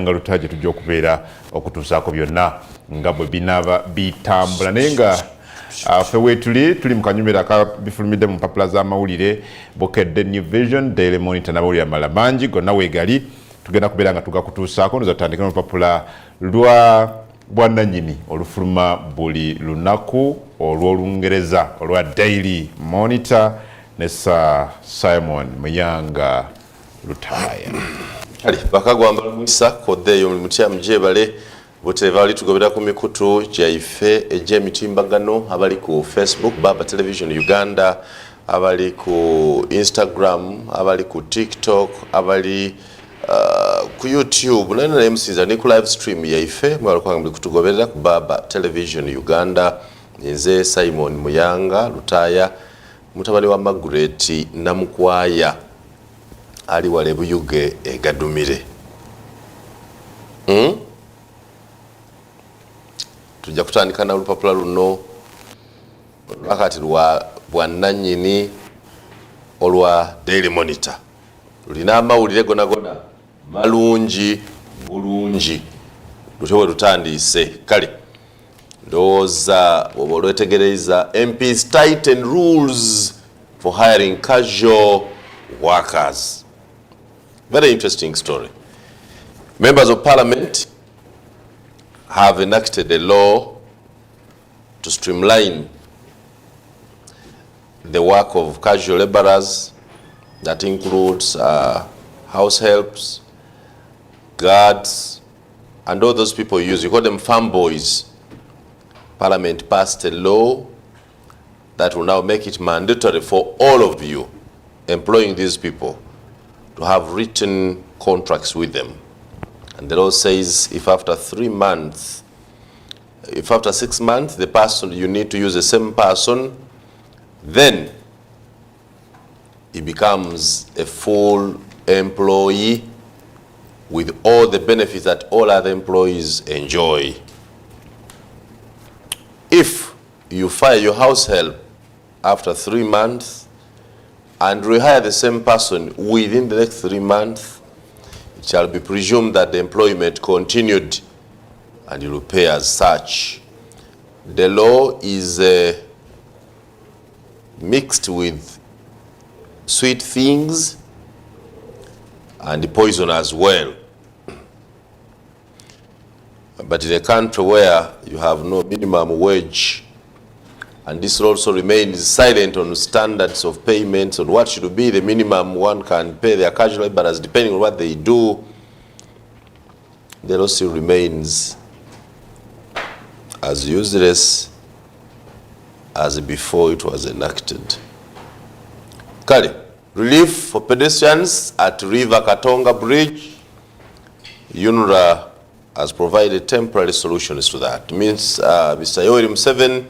nga lutaje tujja okubeera okutuusaako byonna nga bwe binaaba bitambula naye nga ffe weetuli mu kanyumira akabifulumidde mu mpapula z'amawulire Bukedde New Vision, Daily Monitor n'amawulire amalala mangi gonna weegali tugenda kubeera nga tugakutuusaako ndoza tutandike n'olupapula lwa bwannannyini olufuluma buli lunaku olw'Olungereza olwa Daily Monitor ne Sir Simon Muyanga Lutaaya. Ali bakagwamba mwisa kodeyo mutya mjebale botereva ali tugobera ku mikutu gyaife egy'emitimbagano abali ku Facebook Baba Television Uganda, abali ku Instagram, abali ku TikTok, abali ku YouTube nane MCs ni ku live stream yaife mwalo kwanga kutugobera ku Baba Television Uganda. Nze Simon Muyanga Lutaaya mutabali wa Margaret Namukwaya ali wale buyuge egadumire. Tujja kutandika na olupapula luno wakati lwa bwannannyini olwa Daily Monitor. Lulina amawulire gona malungi bulungi lutewe lutandise kale ndowooza oba olwetegereza MPs tighten rules for hiring casual workers. Very interesting story. Members of Parliament have enacted a law to streamline the work of casual laborers that includes house helps, guards, and all those people you call them farm boys. Parliament passed a law that will now make it mandatory for all of you employing these people to have written contracts with them. And the law says if after 6 months, the person, you need to use the same person, then he becomes a full employee with all the benefits that all other employees enjoy. If you fire your house help after 3 months and rehire the same person within the next 3 months, it shall be presumed that the employment continued and you will pay as such. The law is mixed with sweet things and poison as well. But in a country where you have no minimum wage, and this also remains silent on standards of payments, on what should be the minimum one can pay their casual laborers depending on what they do, the law still remains as useless as before it was enacted. Kale, relief for pedestrians at River Katonga Bridge. UNRA has provided temporary solutions to that. It means Mr. Yoweri Museveni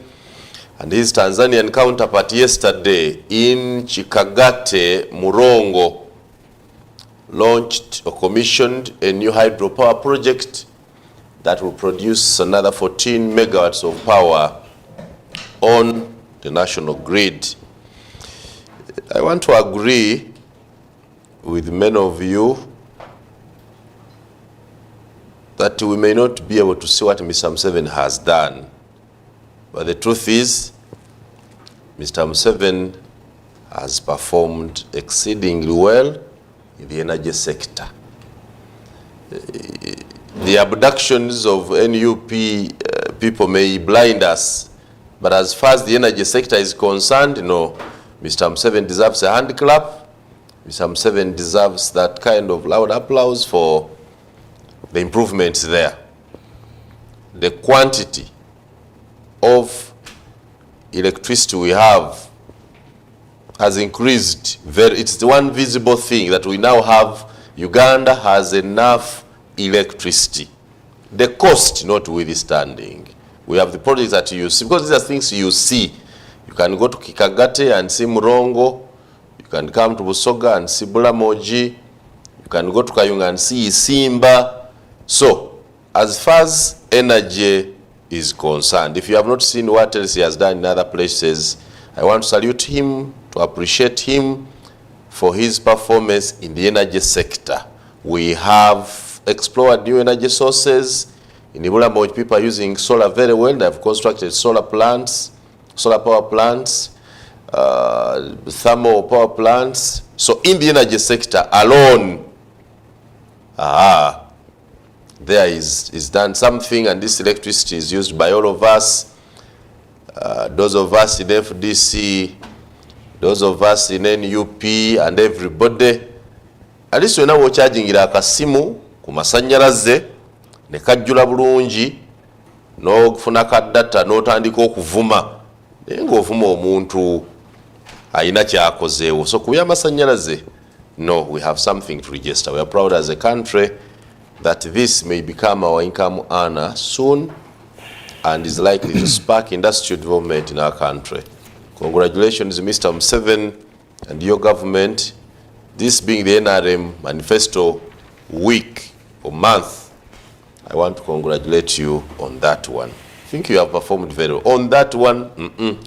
and his Tanzanian counterpart yesterday in Chikagate, Murongo, launched or commissioned a new hydropower project that will produce another 14 megawatts of power on the national grid. I want to agree with many of you that we may not be able to see what Mr. Museveni has done. But the truth is, Mr. Museveni has performed exceedingly well in the energy sector. The abductions of NUP people may blind us, but as far as the energy sector is concerned, Mr. Museveni deserves a hand clap. Mr. Museveni deserves that kind of loud applause for the improvements there. The quantity of electricity we have has increased it's the one visible thing that we now have. Uganda has enough electricity, the cost notwithstanding. We have the projects that you see, because these are things you see. You can go to Kikagate and see Murongo, you can come to Busoga and see Bulamoji, you can go to Kayunga and see Simba. So as far as energy is concerned, if you have not seen what else he has done in other places, I want to salute him, to appreciate him for his performance in the energy sector. We have explored new energy sources. In Ibulamoch, people are using solar very well. They have constructed solar plants, solar power plants, thermal power plants. So in the energy sector alone, there is done something, and this electricity is used by all of us. Those of us in FDC, those of us in NUP, and everybody. At least when I was charging akasimu ku masanyalaze ne kajjula bulungi n'okufuna ka data n'otandika okuvuma naye ng'ovuma omuntu ayina kyakozeewo. So kuya masanyalaze, no, we have something to register. We are proud as a country that this may become our income earner soon and is likely to spark industrial development in our country. Congratulations, Mr. Museveni and your government. This being the NRM manifesto week or month, I want to congratulate you on that one. I think you have performed very well. On that one,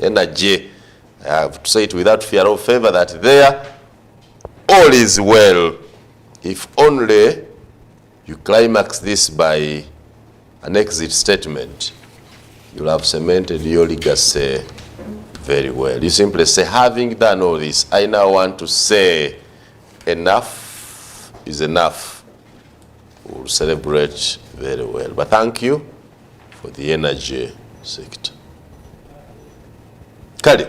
energy, I have to say it without fear or favor that there, all is well. If only you climax this by an exit statement, you'll have cemented your legacy very well. You simply say, having done all this, I now want to say enough is enough. We'll celebrate very well. But thank you for the energy sector. Kali,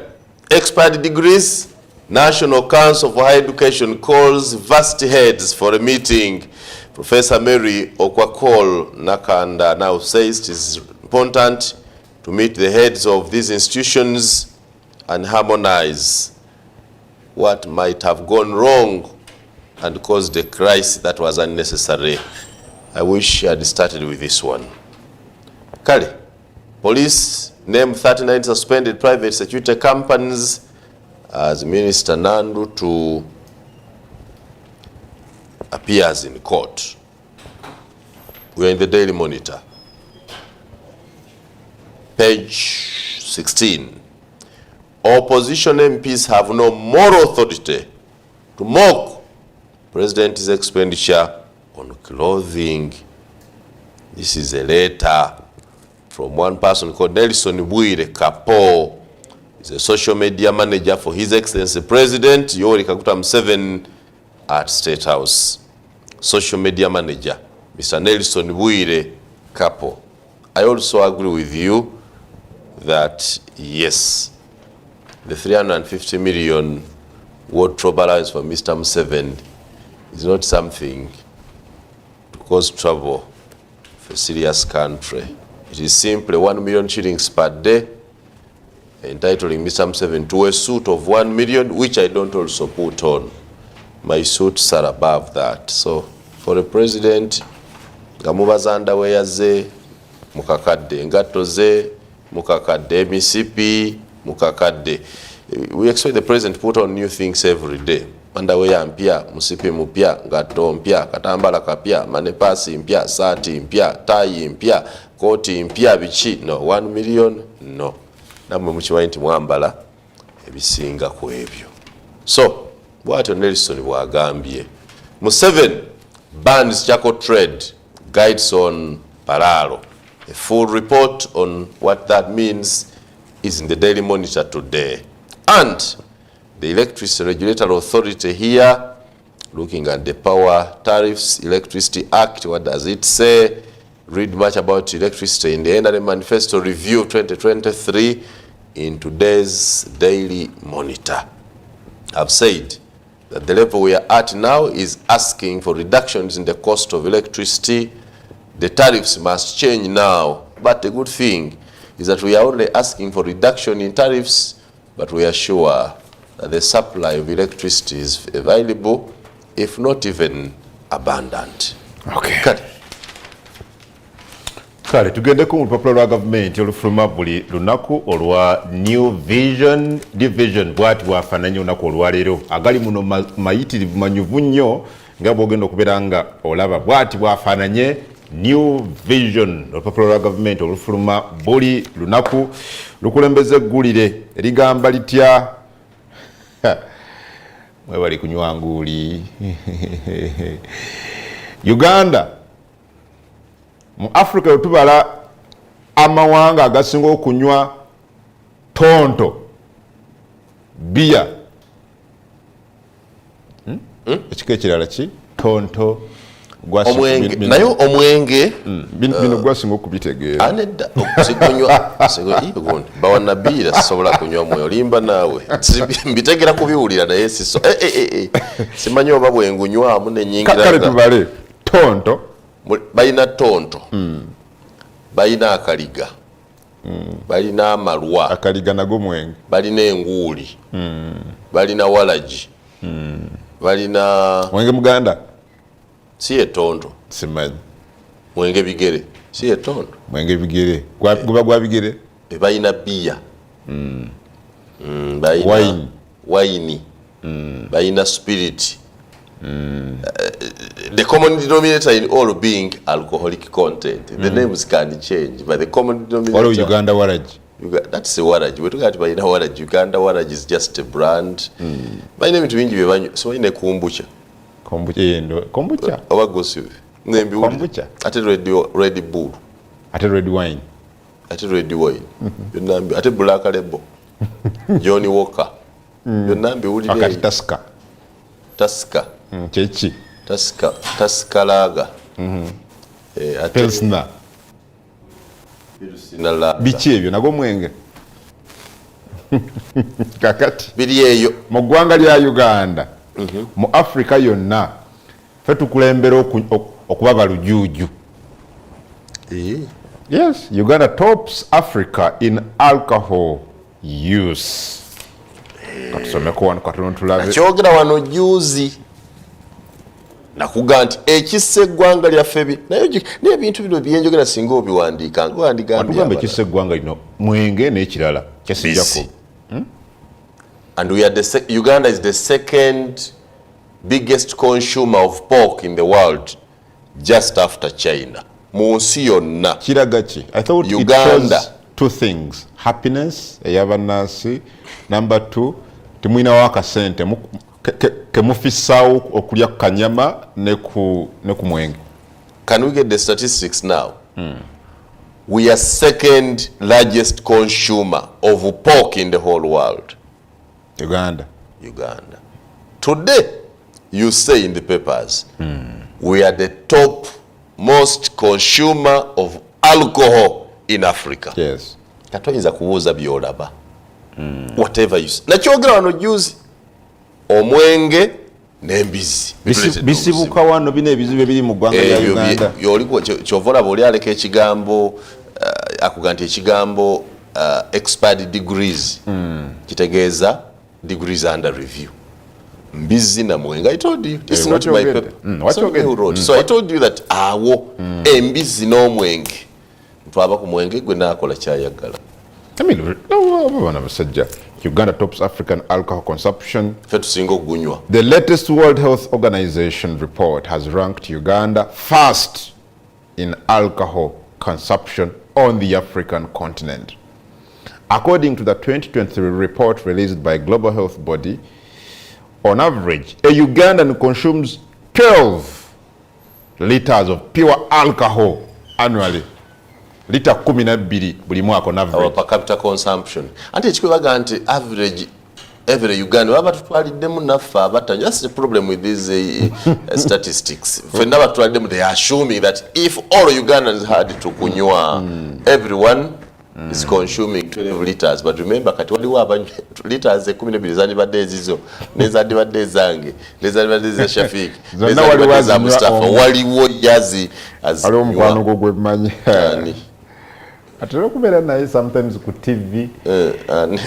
expired degrees, National Council for Higher Education calls varsity heads for a meeting. Professor Mary Okwakol Nakanda now says it is important to meet the heads of these institutions and harmonize what might have gone wrong and caused a crisis that was unnecessary. I wish I had started with this one. Kali, police named 39 suspended private security companies as Minister Nandu to appears in court. We are in the Daily Monitor. Page 16. Opposition MPs have no moral authority to mock President's expenditure on clothing. This is a letter from one person called Nelson Bwire Kapo. He's a social media manager for His Excellency President Yoweri Kaguta Museveni at State House. Social media manager, Mr. Nelson Bwire Kapo. I also agree with you that, yes, the 350 million wardrobe allowance for Mr. Museveni is not something to cause trouble for a serious country. It is simply 1 million shillings per day, entitling Mr. Museveni to a suit of 1 million, which I don't also put on. My suits are above that. So for a president, gamubaza underwear ze mukakadde, ngato ze mukakadde, MCP mukakadde. We expect the president to put on new things every day. Underwear mpya, musipi mpya, ngato mpya, katambala kapya, manepasi mpya, sati mpya, tai mpya, koti mpya, bichi. No, 1 million, no. Namwe mukimanyi nti mwambala ebisinga ku ebyo. So, bw'atyo Nelson bw'agambye. Museveni bans charcoal trade, guides on Paralo. A full report on what that means is in the Daily Monitor today. And the Electricity Regulatory Authority here, looking at the Power Tariffs Electricity Act, what does it say? Read much about electricity in the NRM Manifesto Review 2023 in today's Daily Monitor. I've said that the level we are at now is asking for reductions in the cost of electricity. The tariffs must change now. But the good thing is that we are only asking for reduction in tariffs, but we are sure that the supply of electricity is available, if not even abundant. Okay. Kale tugendeko mu lupapula lwa gavumenti olufuluma buli lunaku olwa New Vision Division bwati bwafaananye olunaku olwaleero agali muno mayitirivu manyuvu nnyo nga bw'ogenda okubeera nga olaba bwati bwafaananye New Vision olupapula lwa gavumenti olufuluma buli lunaku lukulembeza eggulire ligamba litya mwebali kunywa nguuli Uganda mu Africa tubala amawanga agasinga okunywa tonto bia ekika ekirala ki tonto omwenge naye omwenge bino gwasinga okubitegeera anedda okusikunywa sigondi bawana bira sobola kunywa mwe olimba naawe mbitegera kubiwulira naye siso simanyi oba bwengunywamu nenyingira kale tubale tonto balina tonto balina akaliga balina amalwa akaliga nago mwenge balina enguuli balina walagi balina mwenge muganda si etonto simanyi mwenge bigere si etonto mwenge bigere guba gwa bigere balina biya wine wine balina spirit the common denominator in all being alcoholic content. The names can change, but the common denominator. What Uganda Waraj? That's a Waraj. We're talking about Waraj. Uganda Waraj is just a brand. My name is Winji. So in a kombucha. Kombucha. Our gossip. Kombucha. At a red bull. At a red wine. At a red wine. At a black label. Johnny Walker. Your name be Taska. Taska. Chechi. Taskalaga. Pilsner. Bichi ebyo nago mwenge. Kakati. Biri eyo. Mu ggwanga lya Uganda. Mu Africa yonna. Fe tukulembera okuba balujuju. Yes, Uganda tops Africa in alcohol use. Katusomeko wano katono tulabe. Kyogera wano juzi. Nakuga nti ekisse eggwanga lyaffe naye n'ebintu bino byenjogera singa obiwandiika ng'wandigambe ekisse eggwanga lino mwenge n'ekirala kyasijjako. And we are Uganda is the second biggest consumer of pork in the world just after China. Mu nsi yonna. Kiraga ki? I thought Uganda. It shows two things. Happiness ey'abannansi. Number 2, timwinawo akasente kemufisaawo okulya kanyama ne ku mwenge. Can we get the statistics now? We are second largest consumer of pork in the whole world. Uganda. Today, you say in the papers, we are the top most consumer of alcohol in Africa. Yes. Katoyinza kubuuza byolaba. Whatever you say. Nakyogera wano juzi. Omwenge n'embizi. Bisibuka wano bino ebizibu ebiri mu ggwanga lya Uganda. Kyovola bw'oli aleka ekigambo akuga nti ekigambo expired degrees kitegeeza degrees under review. Mbizi na mwenge. I told you this is not my paper. So I told you that awo embizi n'omwenge twaba ku mwenge gwe naakola kyayagala. Uganda tops African alcohol consumption. The latest World Health Organization report has ranked Uganda first in alcohol consumption on the African continent. According to the 2023 report released by Global Health Body, on average, a Ugandan consumes 12 liters of pure alcohol annually. Lita 12 buli mwaka on average. Our per capita consumption. Ante ekikwebaga nti average every Uganda waba tutwaliddemu naffe abatanya. That's the problem with these statistics. Fenna batwaliddemu, they are assuming that if all Ugandans had to kunywa, everyone is consuming 12 liters. But remember kati waliwo liters 12 zandibadde ezizo nezandibadde ezange nezandibadde eza Shafik nezandibadde eza Mustafa waliwo yazi aliwo mukwano gwo gwe mmanyi atera okubeera naye sometimes ku TV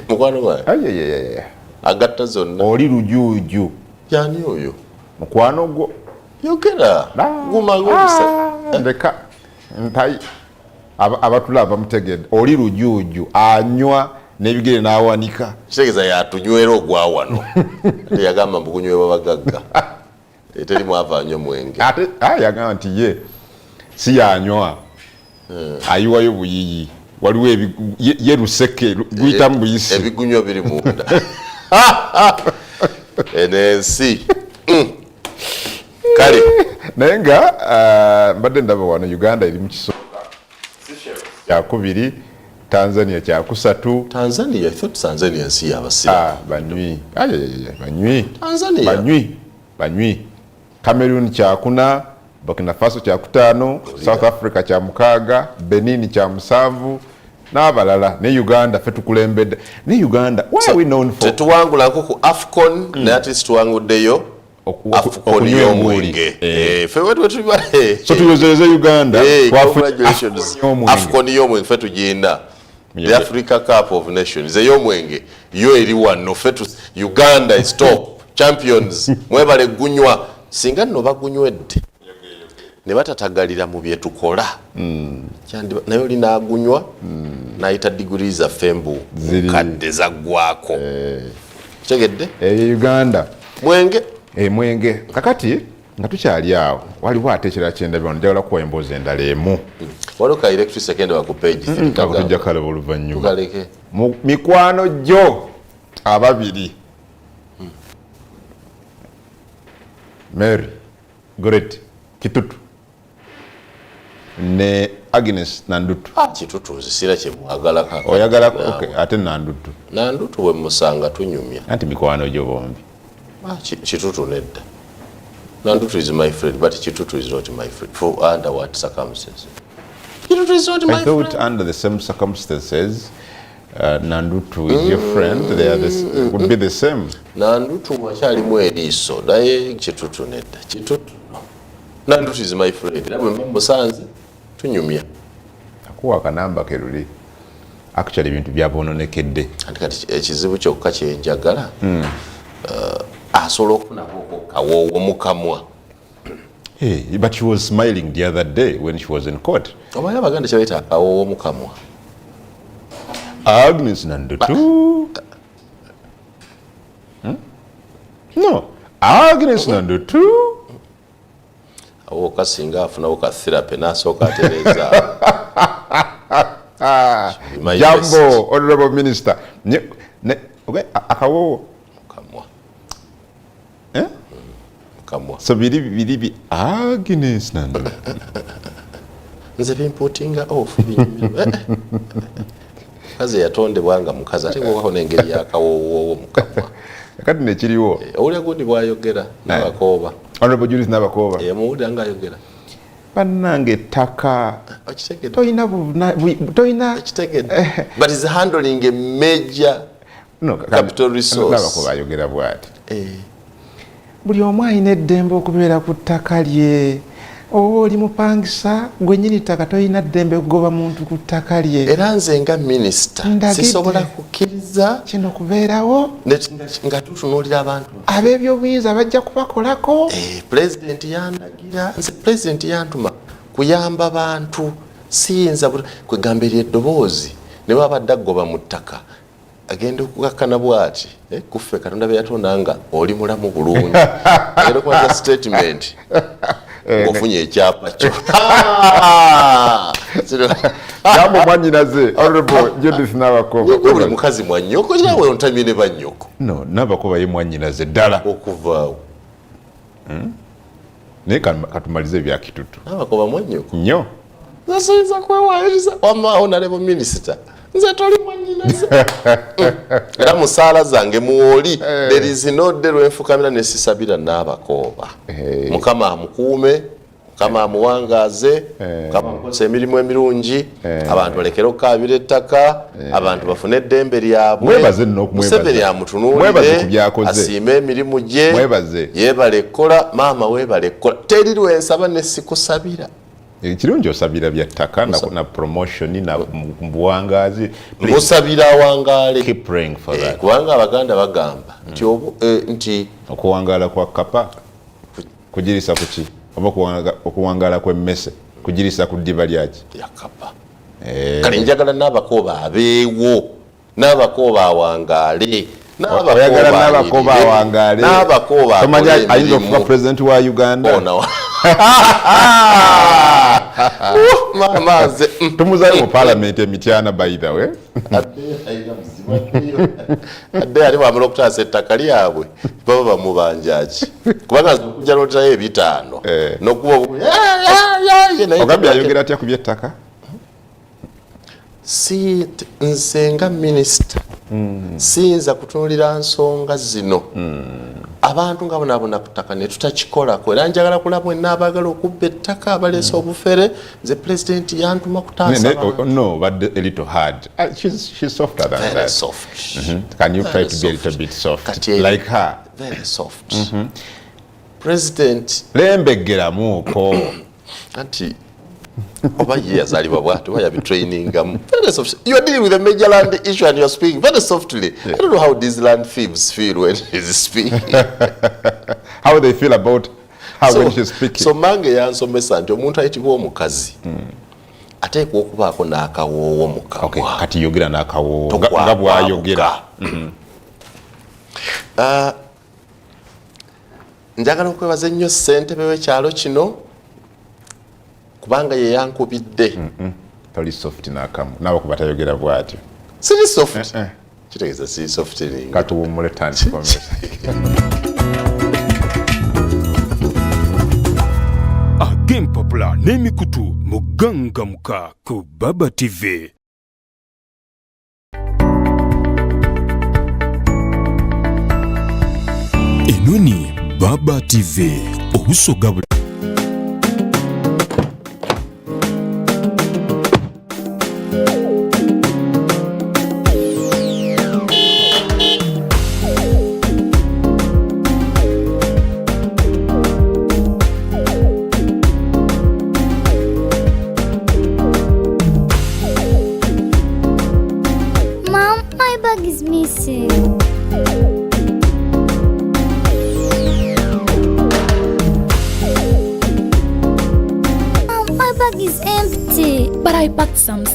mukwano gwaye agatta zonna oli lujuuju yani oyo mukwano gwo yogera gumagobusa ndeka ntai abatula bamutegedde oli lujuuju anywa n'ebigere n'awanika kitegeeza yatunywera ogwa wano ate yagamba mbu kunywebwa bagagga teri mwava anywa mwenge ate yagamba nti ye si yanywa ayiwayo buyiyi waliwo ye luseke guyitamu buyisi ebigunywa biri munda enensi kale naye nga mbadde ndaba wano Uganda eri mu kiso kyakubiri, Tanzania kyakusatu. Tanzania, I thought Tanzania nsi y'abasiraamu. Banywi. Banywi. Tanzania. Banywi. Cameroon kyakuna, Burkina Faso kyakutaano, South Africa kyamukaaga, Benin kyamusanvu, n'abalala ne Uganda fe tukulembedde. Ne Uganda, why are we known for? Tetuwangula nko ku AFCON, ne at least tuwanguddeyo AFCON y'omwenge. Fe wetu tubale. So tuyozeze Uganda. Congratulations. AFCON y'omwenge fe tugenda. The Africa Cup of Nations. Ey'omwenge yo eri wano fe Uganda is top champions. Mwebale gunywa singa nno bagunywedde. Ne batatagalira mu bye tukola. Kyandi nayo linaagunywa nayita degrees za fembu kadde zaggwako. Kitegedde? Uganda. Mwenge. Mwenge. Kakati nga tukyali awo waliwo ate ekirala kyendabira njagala kuwa emboozi endala emu. Waliwo ka electric second wa ku page 3. Tujja kalaba oluvannyuma. Tukaleke. Mikwano gyo ababiri. Mary, Goretti, Kitutu ne Agnes Nandutu. Kitutu zisira kye mwagala kaka. Oyagala okay, ate Nandutu. Nandutu we musanga tunyumya. Anti mikwano gyo bombi. Kitutu nedda. Nandutu is my friend, but Kitutu is not my friend. For under what circumstances? Kitutu is not my friend. I thought under the same circumstances, Nandutu is your friend. They are would be the same. Nandutu wakyalimu eriiso naye Kitutu nedda. Kitutu. Nandutu is my friend. Namwe musanze tunyumya. Akuwa akanamba ke luli. Actually bintu byaboononekedde. Kati ekizibu kyokka kye njagala. Asobola okufunako kawoowo mukamwa. Hey, but she was smiling the other day when she was in court. Omanyi Abaganda kye bayita akawoowo mukamwa. Agnes Nandutu. No, Agnes Nandutu. Awo kasinga afunawo ka therapy n'asooka atereeza. Jambo, Honorable Minister. Okay, akawoowo. So biri Agnes Nandutu. Nze bimputinga off kaze yatondebwa nga mukazi ate ng'okako n'engeri yakawoowo mukamwa. Kati nekiriwo. Owulira gundi bw'ayogera n'abakooba. Honorable Julius n'abakooba. Muwulira ng'ayogera. Bannange ettaka. Toyina. Ekitegedde. But is handling a major capital resource. N'abakooba ayogera bw'ati. Buli omu alina eddembe okubeera ku ttaka lye. Oba oli mupangisa gwe nnyini ttaka toyina ddembe kugoba muntu ku ttaka lye. Era nze nga minisita sisobola kukkiriza kino kubeerawo nga tutunuulira abantu ab'ebyobuyinza bajja kubakolako. Pulezidenti yandagira nze pulezidenti yantuma kuyamba bantu siyinza kwegamba eri eddoboozi ne babadde aggoba mu ttaka agenda okukakkana bw'ati kuffe Katonda be yatonda nga oli mulamu bulungi agenda okubaza statement ng'ofunye ekyapa kyo. Jambo mwannyinaze Honorable Judith n'abakooba. Buli mukazi mwannyoko kirawe ontamye ne bannyoko. No, n'abakooba ye mwannyinaze ddala. Okuvaawo. Naye katumalize ebya Kitutu. N'abakooba mwannyoko. Nnyo. Nasoyinza kwewayiriza wama Honorable Minister. Nze toli mwannyinaze. Era mu ssaala zange muwoli there is no day lwenfukamira ne sisabira n'abakooba. Mukama amukuume, Mukama amuwangaaze, Mukama amukozesa emirimu emirungi, abantu balekere okukaabira ettaka, abantu bafune eddembe lyabwe. Mwebaze nno okumwebaza. Museveni amutunuulire, asiime emirimu gye, yeebale ekkola, maama weebale ekkola. Teri lwensaba ne sikusabira. Kirungi osabira bya ttaka na promotion na buwangazi. Musabira awangaale. Keep praying for that. Kubanga Abaganda bagamba nti okuwangaala kwa kapa kugirisa kuki oba okuwangaala kw'emmese kugirisa ku ddiba lyaki ya kapa. Kale njagala n'abakooba abeewo n'abakooba awangaale. Oyagala n'abakooba awangaale. N'abakooba tomanya ayinza okuba president wa Uganda. Mama nze tumuzayo mu parliament emityana by the way. Adde ali bwamala okutaasa ettaka lyabwe baba bamubanjaki kubanga okujja n'oterayo ebitaano n'okuba ogambye ayogera atya ku by'ettaka. si nze nga minisita siyinza kutunulira nsonga zino abantu nga bonabona ku ttaka ne tutakikolako era njagala kulaba mwenna abaagala okubba ettaka abaleese obufere nze pulezidenti yantuma kutaasa no but a little hard. She's softer than very that. soft. Can you Very try to be a soft. little bit soft Kati like her? very soft. President Lembegeramuko. anti oba ye yazalibwa bwati oba yabitrainingamu very soft. You are dealing with a major land issue and you are speaking very softly. I don't know how these land thieves feel when he's speaking. How they feel about her when she's speaking. So mange yansomesa nti omuntu ayitibwa omukazi ateekwa okubaako n'akawoowo mu kamwa. Okay, kati yogera n'akawoowo nga bw'ayogera. Njagala okwebaza ennyo ssentebe w'ekyalo kino kubanga ye yankubidde. Toli soft n'akamu naawe kuba tayogera bw'atyo. Siri soft. Kitegeeza siri soft ninga. Katuwummule tandikomeza. Agempapula n'emikutu mugangamuka ku Baba TV. Enoni Baba TV obusoga buli Mom, my bag is missing. Mom, my bag is empty. But I packed some